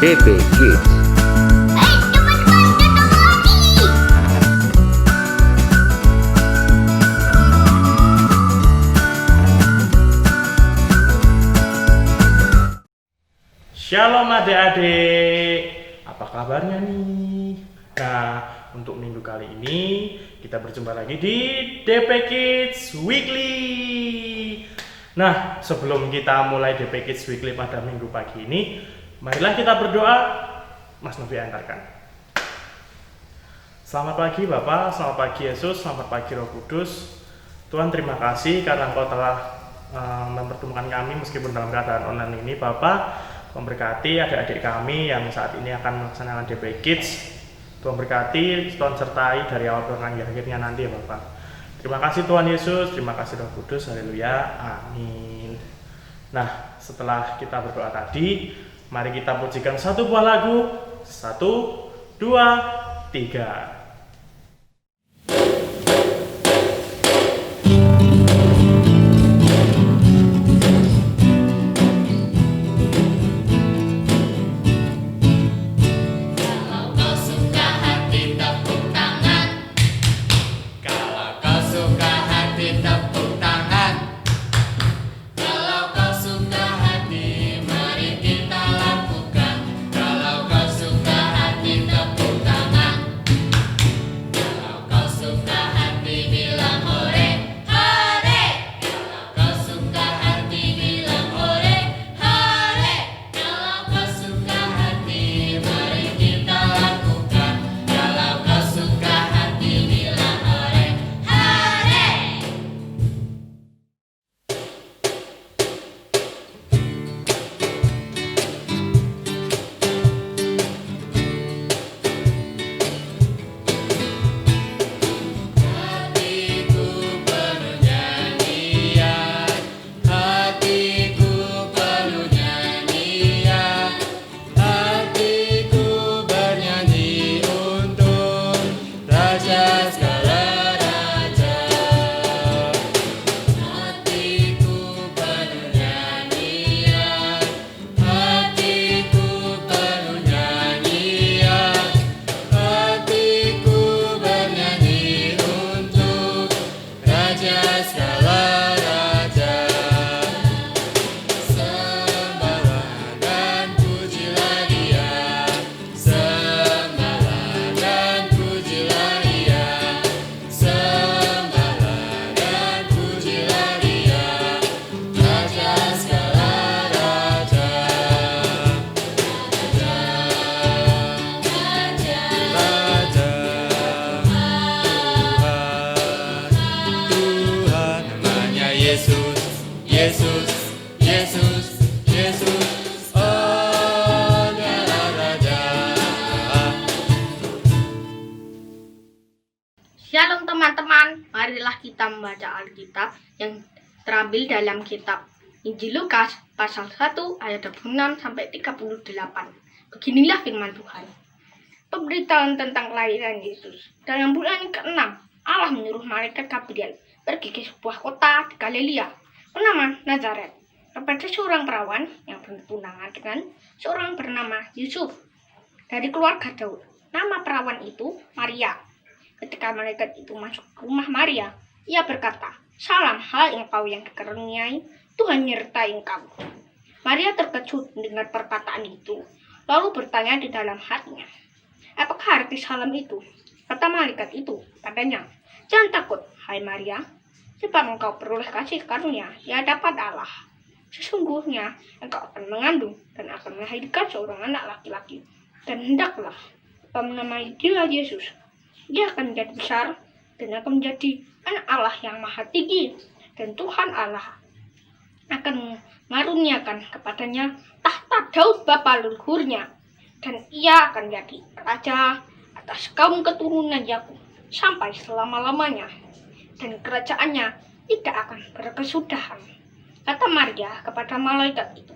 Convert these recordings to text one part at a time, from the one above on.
DP Kids. Shalom adik-adik, apa kabarnya nih? Nah, untuk minggu kali ini kita berjumpa lagi di DP Kids Weekly. Nah, sebelum kita mulai DP Kids Weekly pada minggu pagi ini, marilah kita berdoa. Mas Novi antarkan. Selamat pagi Bapak, selamat pagi Yesus, selamat pagi Roh Kudus. Tuhan, terima kasih karena Engkau telah mempertemukan kami meskipun dalam keadaan online ini. Bapak, memberkati adik-adik kami yang saat ini akan melaksanakan DP Kids. Tuhan berkati, Tuhan sertai dari awal perjalanan akhirnya nanti ya Bapak. Terima kasih Tuhan Yesus, terima kasih Roh Kudus, haleluya, amin. Nah, setelah kita berdoa tadi, mari kita pujikan satu buah lagu. 1, 2, 3. Shalom teman-teman, marilah kita membaca Alkitab yang terambil dalam kitab Injil Lukas pasal 1 ayat 26 sampai 38. Beginilah firman Tuhan. Pemberitaan tentang kelahiran Yesus. Dalam bulan ke-6, Allah menyuruh malaikat Gabriel pergi ke sebuah kota di Galilea bernama Nazaret kepada seorang perawan yang bertunangan dengan seorang bernama Yusuf dari keluarga Daud. Nama perawan itu Maria. Ketika malaikat itu masuk ke rumah Maria, ia berkata, "Salam, hai engkau yang dikaruniai, Tuhan menyertai engkau." Maria terkejut mendengar perkataan itu, lalu bertanya di dalam hatinya, "Apakah arti salam itu?" Kata malaikat itu padanya, "Jangan takut, hai Maria, sebab engkau peroleh kasih karunia di hadapan Allah. Sesungguhnya engkau akan mengandung dan akan melahirkan seorang anak laki-laki, dan hendaklah engkau menamai dia Yesus. Dia akan menjadi besar dan akan menjadi anak Allah yang maha tinggi, dan Tuhan Allah akan mengaruniakan kepadanya tahta Daud bapa leluhurnya, dan ia akan menjadi raja atas kaum keturunan Yakub sampai selama-lamanya, dan kerajaannya tidak akan berkesudahan." Kata Maria kepada malaikat itu,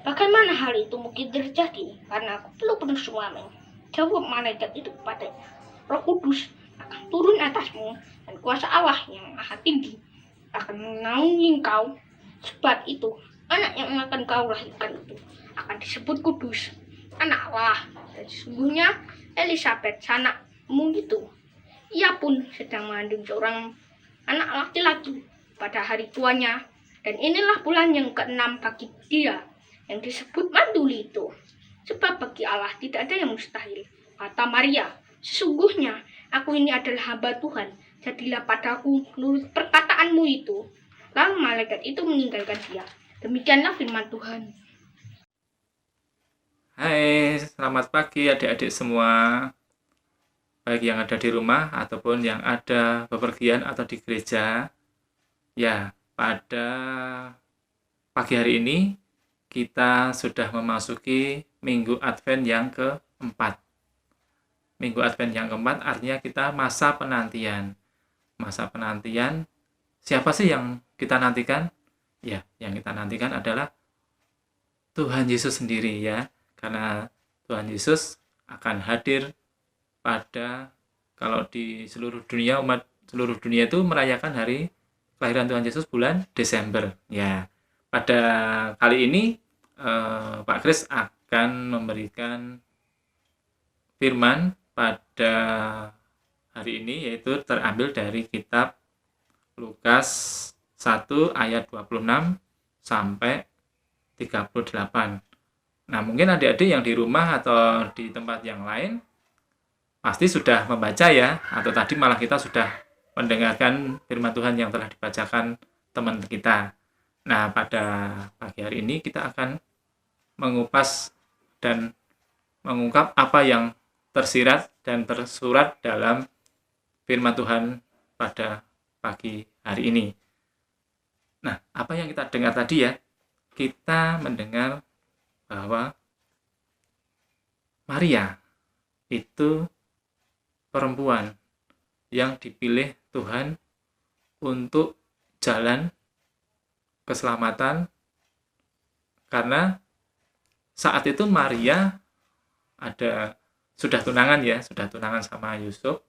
"Bagaimana hal itu mungkin terjadi? Karena aku belum pernah suami." Jawab malaikat itu kepadanya, "Roh Kudus akan turun atasmu, dan kuasa Allah yang maha tinggi akan menaungi engkau. Sebab itu, anak yang akan kau lahirkan itu akan disebut kudus. anak Allah. Dan sesungguhnya Elizabeth, anakmu itu, ia pun sedang mengandung seorang anak laki-laki pada hari tuanya. Dan inilah bulan yang ke-6 bagi dia, yang disebut Maduli itu. Sebab bagi Allah tidak ada yang mustahil. Kata Maria, sesungguhnya aku ini adalah hamba Tuhan. Jadilah padaku menurut perkataanmu itu. Lalu malaikat itu meninggalkan dia. Demikianlah firman Tuhan. Hai, selamat pagi adik-adik semua. Baik yang ada di rumah ataupun yang ada bepergian atau di gereja. Ya, pada pagi hari ini kita sudah memasuki Minggu Advent yang keempat. Minggu Advent yang keempat artinya kita masa penantian. Masa penantian, siapa sih yang kita nantikan? Ya, yang kita nantikan adalah Tuhan Yesus sendiri ya. Karena Tuhan Yesus akan hadir pada, kalau di seluruh dunia, umat seluruh dunia itu merayakan hari kelahiran Tuhan Yesus bulan Desember. Ya, pada kali ini Pak Kris akan memberikan firman pada hari ini, yaitu terambil dari kitab Lukas 1 ayat 26 sampai 38. Nah, mungkin adik-adik yang di rumah atau di tempat yang lain pasti sudah membaca ya, atau tadi malah kita sudah mendengarkan firman Tuhan yang telah dibacakan teman kita. Nah, pada pagi hari ini kita akan mengupas dan mengungkap apa yang tersirat dan tersurat dalam firman Tuhan pada pagi hari ini. Nah, apa yang kita dengar tadi ya? Kita mendengar bahwa Maria itu perempuan yang dipilih Tuhan untuk jalan keselamatan, karena saat itu Maria sudah tunangan sama Yusuf,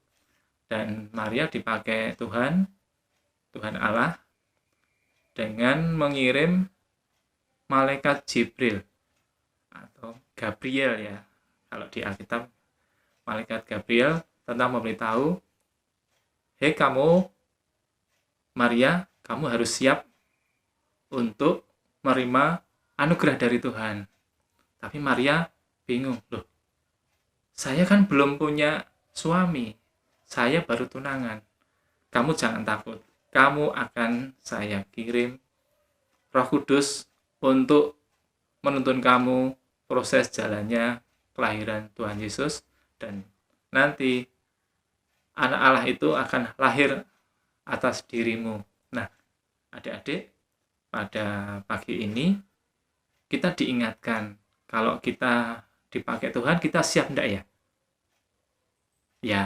dan Maria dipakai Tuhan Allah dengan mengirim malaikat Jibril atau Gabriel ya, kalau di Alkitab malaikat Gabriel tentang memberitahu, hei kamu Maria, kamu harus siap untuk menerima anugerah dari Tuhan. Tapi Maria bingung, loh, saya kan belum punya suami, saya baru tunangan. Kamu jangan takut, kamu akan saya kirim Roh Kudus untuk menuntun kamu proses jalannya kelahiran Tuhan Yesus, dan nanti anak Allah itu akan lahir atas dirimu. Nah, adik-adik, pada pagi ini kita diingatkan kalau kita dipakai Tuhan, kita siap enggak ya? Ya,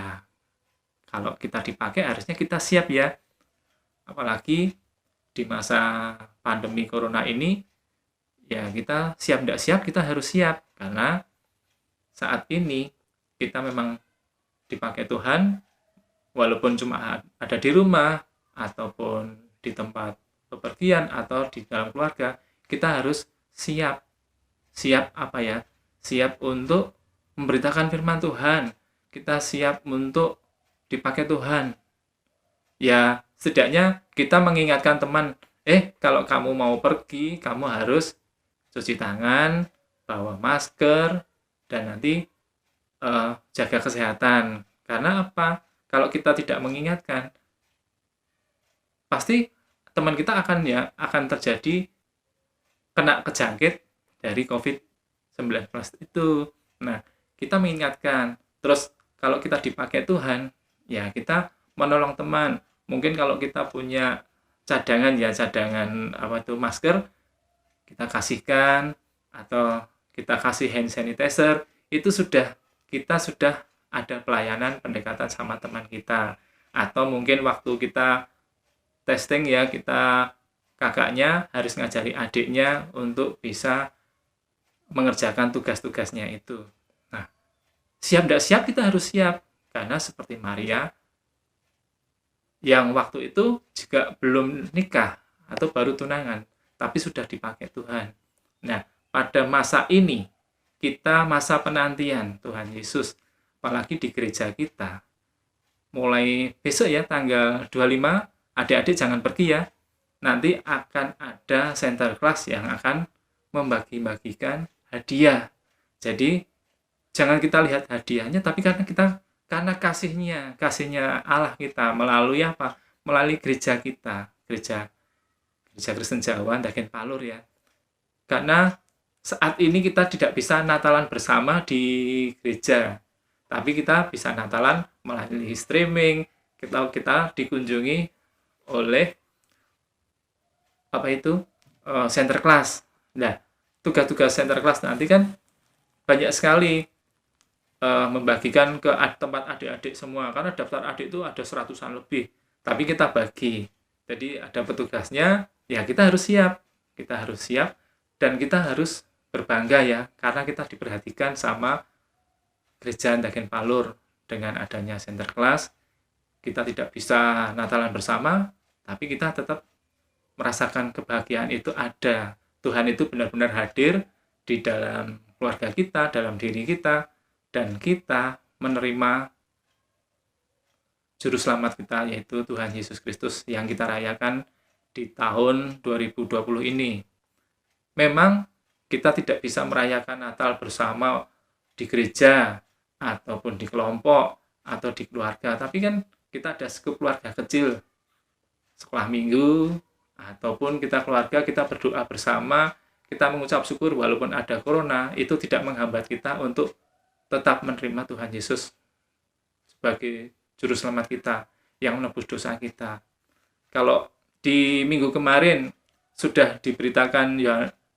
kalau kita dipakai harusnya kita siap ya. Apalagi di masa pandemi corona ini, ya kita siap enggak siap, kita harus siap. Karena saat ini kita memang dipakai Tuhan, walaupun cuma ada di rumah, ataupun di tempat bepergian, atau di dalam keluarga, kita harus siap. Siap apa ya? Siap untuk memberitakan firman Tuhan. Kita siap untuk dipakai Tuhan. Ya, setidaknya kita mengingatkan teman, kalau kamu mau pergi, kamu harus cuci tangan, bawa masker, dan nanti jaga kesehatan. Karena apa? Kalau kita tidak mengingatkan, pasti teman kita akan terjadi kena kejangkit dari COVID-19 itu. Nah, kita mengingatkan. Terus kalau kita dipakai Tuhan, ya kita menolong teman. Mungkin kalau kita punya cadangan masker, kita kasihkan, atau kita kasih hand sanitizer, itu kita sudah ada pelayanan pendekatan sama teman kita. Atau mungkin waktu kita testing ya, kakaknya harus ngajari adiknya untuk bisa mengerjakan tugas-tugasnya itu. Nah, siap tidak siap, kita harus siap. Karena seperti Maria, yang waktu itu juga belum nikah atau baru tunangan, tapi sudah dipakai Tuhan. Nah, pada masa ini kita masa penantian Tuhan Yesus, apalagi di gereja kita. Mulai besok ya, tanggal 25, adik-adik jangan pergi ya. Nanti akan ada center class yang akan membagi-bagikan hadiah. Jadi jangan kita lihat hadiahnya, tapi karena kasihnya Allah kita melalui apa? Melalui gereja kita, gereja Kristen Jawa Ndagen Palur ya. Karena saat ini kita tidak bisa Natalan bersama di gereja, tapi kita bisa Natalan melalui streaming. Kita dikunjungi oleh center class. Nah, tugas-tugas center class nanti kan banyak sekali membagikan ke tempat adik-adik semua, karena daftar adik itu ada 100-an lebih, tapi kita bagi. Jadi ada petugasnya, ya kita harus siap dan kita harus berbangga ya, karena kita diperhatikan sama gereja Ndagen Palur. Dengan adanya center class, kita tidak bisa Natalan bersama, tapi kita tetap merasakan kebahagiaan itu ada. Tuhan itu benar-benar hadir di dalam keluarga kita, dalam diri kita, dan kita menerima Juru Selamat kita, yaitu Tuhan Yesus Kristus yang kita rayakan di tahun 2020 ini. Memang kita tidak bisa merayakan Natal bersama di gereja, ataupun di kelompok, atau di keluarga, tapi kan kita ada keluarga kecil, sekolah minggu, ataupun kita keluarga, kita berdoa bersama, kita mengucap syukur walaupun ada corona, itu tidak menghambat kita untuk tetap menerima Tuhan Yesus sebagai Juru Selamat kita yang menebus dosa kita. Kalau di minggu kemarin sudah diberitakan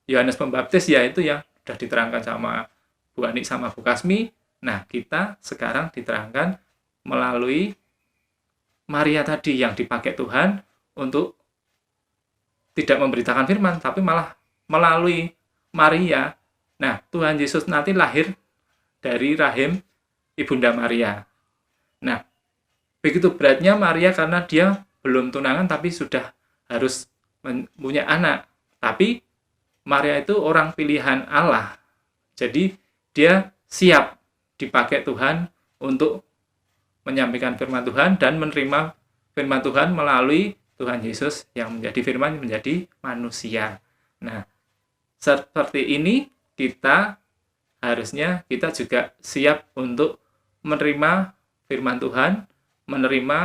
Yohanes Pembaptis, ya itu yang sudah diterangkan sama Bu Ani sama Bu Kasmi. Nah, kita sekarang diterangkan melalui Maria tadi yang dipakai Tuhan untuk tidak memberitakan firman, tapi malah melalui Maria. Nah, Tuhan Yesus nanti lahir dari rahim Ibunda Maria. Nah, begitu beratnya Maria karena dia belum tunangan tapi sudah harus punya anak. Tapi Maria itu orang pilihan Allah. Jadi dia siap dipakai Tuhan untuk menyampaikan firman Tuhan dan menerima firman Tuhan melalui Tuhan Yesus yang menjadi firman, menjadi manusia. Nah, seperti ini harusnya kita juga siap untuk menerima firman Tuhan, menerima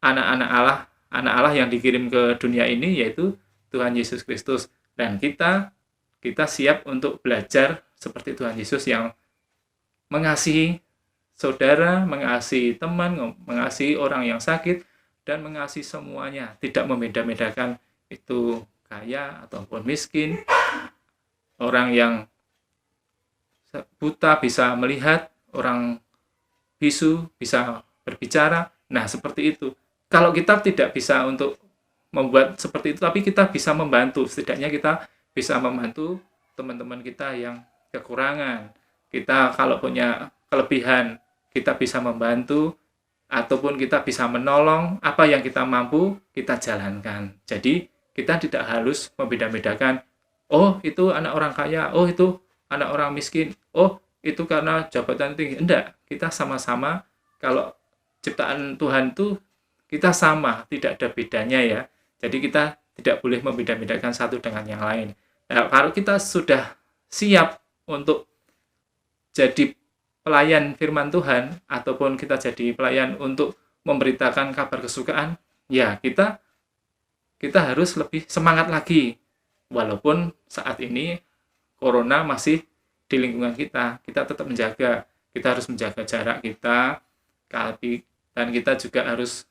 anak-anak Allah yang dikirim ke dunia ini, yaitu Tuhan Yesus Kristus. Dan kita siap untuk belajar seperti Tuhan Yesus yang mengasihi saudara, mengasihi teman, mengasihi orang yang sakit, dan mengasihi semuanya, tidak membeda-bedakan itu kaya ataupun miskin, orang yang buta bisa melihat, orang bisu bisa berbicara. Nah, seperti itu. Kalau kita tidak bisa untuk membuat seperti itu, tapi kita bisa membantu. Setidaknya kita bisa membantu teman-teman kita yang kekurangan. Kita kalau punya kelebihan, kita bisa membantu, ataupun kita bisa menolong. Apa yang kita mampu, kita jalankan. Jadi, kita tidak harus membeda-bedakan, oh itu anak orang kaya, oh itu anak orang miskin, oh itu karena jabatan tinggi. Enggak, kita sama-sama. Kalau ciptaan Tuhan itu kita sama, tidak ada bedanya ya. Jadi kita tidak boleh membeda-bedakan satu dengan yang lain. Nah, kalau kita sudah siap untuk jadi pelayan firman Tuhan, ataupun kita jadi pelayan untuk memberitakan kabar kesukaan, ya kita harus lebih semangat lagi. Walaupun saat ini corona masih di lingkungan kita tetap menjaga. Kita harus menjaga jarak kita, dan kita juga harus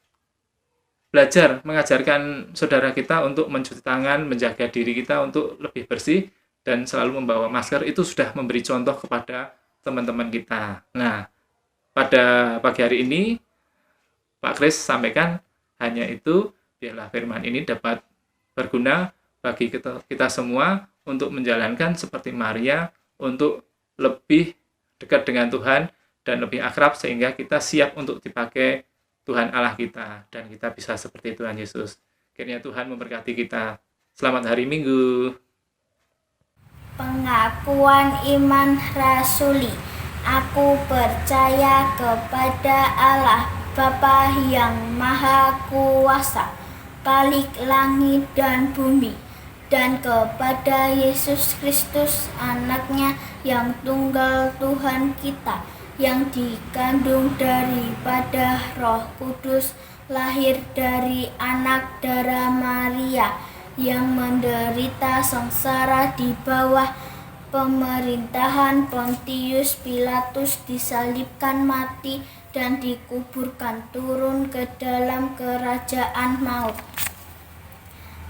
belajar mengajarkan saudara kita untuk mencuci tangan, menjaga diri kita untuk lebih bersih, dan selalu membawa masker. Itu sudah memberi contoh kepada teman-teman kita. Nah, pada pagi hari ini Pak Kris sampaikan hanya itu, biarlah firman ini dapat berguna bagi kita semua untuk menjalankan seperti Maria, untuk lebih dekat dengan Tuhan dan lebih akrab, sehingga kita siap untuk dipakai Tuhan Allah kita, dan kita bisa seperti Tuhan Yesus. Kiranya Tuhan memberkati kita. Selamat hari Minggu. Pengakuan iman rasuli. Aku percaya kepada Allah Bapa yang Maha Kuasa, Khalik langit dan bumi, dan kepada Yesus Kristus anaknya yang tunggal Tuhan kita, yang dikandung daripada Roh Kudus, lahir dari anak darah Maria, yang menderita sengsara di bawah pemerintahan Pontius Pilatus, disalibkan, mati, dan dikuburkan, turun ke dalam kerajaan maut.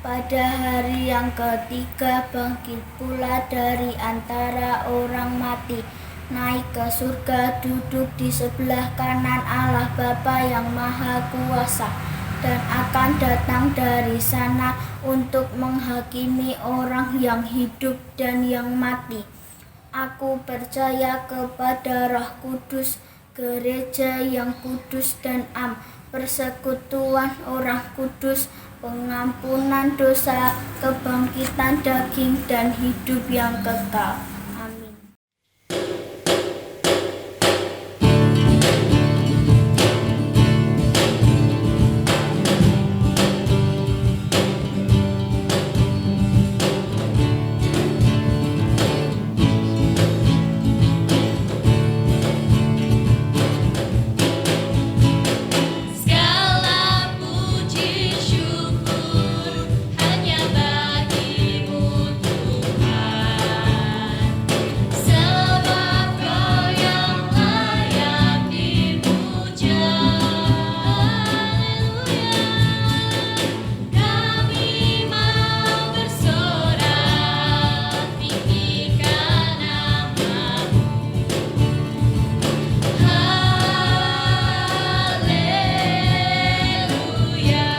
Pada hari yang ketiga bangkit pula dari antara orang mati, naik ke surga, duduk di sebelah kanan Allah Bapa yang Maha Kuasa, dan akan datang dari sana untuk menghakimi orang yang hidup dan yang mati. Aku percaya kepada Roh Kudus, gereja yang kudus dan am, persekutuan orang kudus, pengampunan dosa, kebangkitan daging, dan hidup yang kekal. Amin. Segala puji syukur hanya bagimu Tuhan, sebab Kau yang layak dipuja. Haleluya. Kami mau bersorak tinggikan nama-Mu. Haleluya.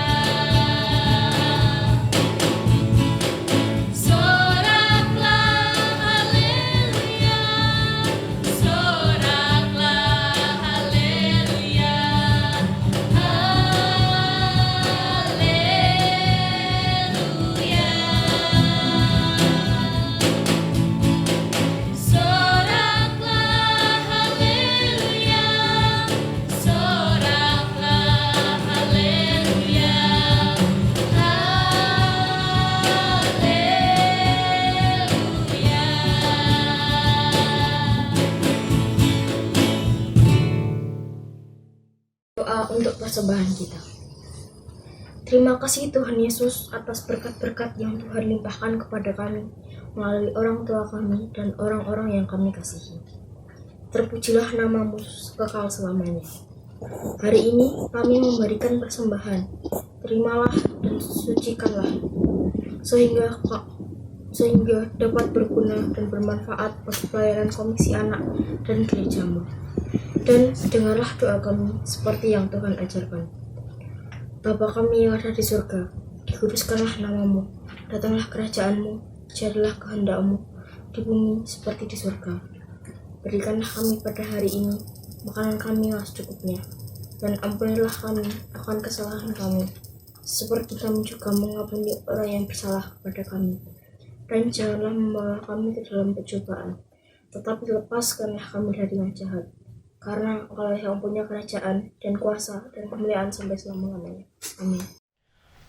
Soraklah haleluya. Soraklah haleluya. Haleluya. Soraklah haleluya. Soraklah haleluya. Doa untuk persembahan kita. Terima kasih Tuhan Yesus atas berkat-berkat yang Tuhan limpahkan kepada kami melalui orang tua kami dan orang-orang yang kami kasihi. Terpujilah nama-Mu kekal selamanya. Hari ini kami memberikan persembahan. Terimalah dan sucikanlah sehingga dapat berguna dan bermanfaat bagi pelayanan Komisi Anak dan gereja-Mu. Dan dengarlah doa kami seperti yang Tuhan ajarkan. Bapa kami yang ada di surga, dikuduskanlah nama-Mu, datanglah kerajaan-Mu, jadilah kehendak-Mu di bumi seperti di surga. Berikanlah kami pada hari ini makanan kami yang secukupnya, dan ampunilah kami akan kesalahan kami, seperti kami juga mengampuni orang yang bersalah kepada kami. Dan janganlah membawa kami ke dalam pencobaan, tetapi lepaskanlah kami dari yang jahat. Karena Engkau yang punya kerajaan dan kuasa dan kemuliaan sampai selama-lamanya. Amin.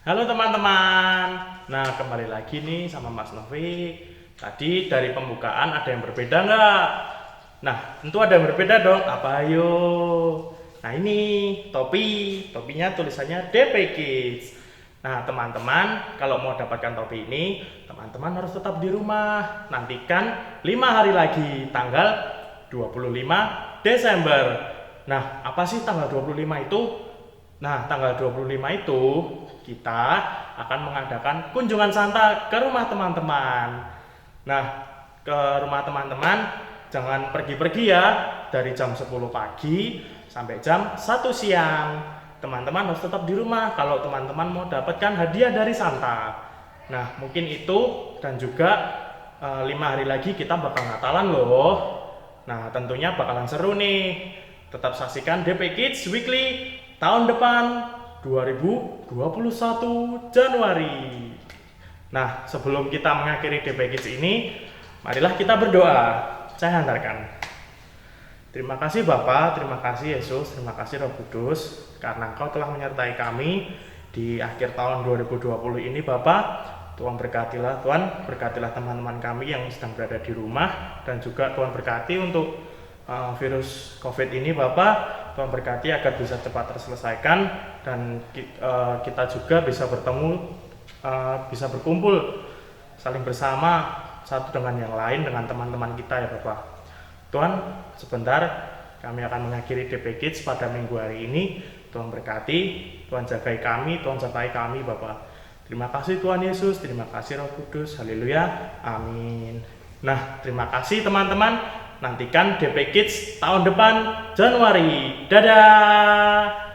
Halo teman-teman. Nah, kembali lagi nih sama Mas Novi. Tadi dari pembukaan ada yang berbeda nggak? Nah, tentu ada yang berbeda dong. Apa ayo? Nah, ini topinya tulisannya DP Kids. Nah, teman-teman, kalau mau dapatkan topi ini, teman-teman harus tetap di rumah. Nantikan 5 hari lagi, tanggal 25 Desember. Nah, apa sih tanggal 25 itu? Nah, tanggal 25 itu kita akan mengadakan kunjungan Santa ke rumah teman-teman. Nah, ke rumah teman-teman jangan pergi-pergi ya, dari jam 10 pagi sampai jam 1 siang. Teman-teman harus tetap di rumah kalau teman-teman mau dapatkan hadiah dari Santa. Nah, mungkin itu, dan juga 5 hari lagi kita bakal Natalan loh. Nah, tentunya bakalan seru nih. Tetap saksikan DP Kids Weekly tahun depan 2021 Januari. Nah, sebelum kita mengakhiri DP Kids ini, Marilah kita berdoa. Saya hantarkan. Terima kasih Bapa, terima kasih Yesus, terima kasih Roh Kudus, karena Engkau telah menyertai kami di akhir tahun 2020 ini Bapa. Tuhan berkatilah, Tuhan berkatilah teman-teman kami yang sedang berada di rumah, dan juga Tuhan berkati untuk virus COVID ini Bapak. Tuhan berkati agar bisa cepat terselesaikan, dan kita juga bisa bertemu, bisa berkumpul, saling bersama satu dengan yang lain, dengan teman-teman kita ya Bapak. Tuhan, sebentar kami akan mengakhiri DP Kids pada minggu hari ini. Tuhan berkati, Tuhan jagai kami, Tuhan sertai kami Bapak. Terima kasih Tuhan Yesus, terima kasih Roh Kudus, haleluya, amin. Nah, terima kasih teman-teman, nantikan DP Kids tahun depan Januari. Dadah!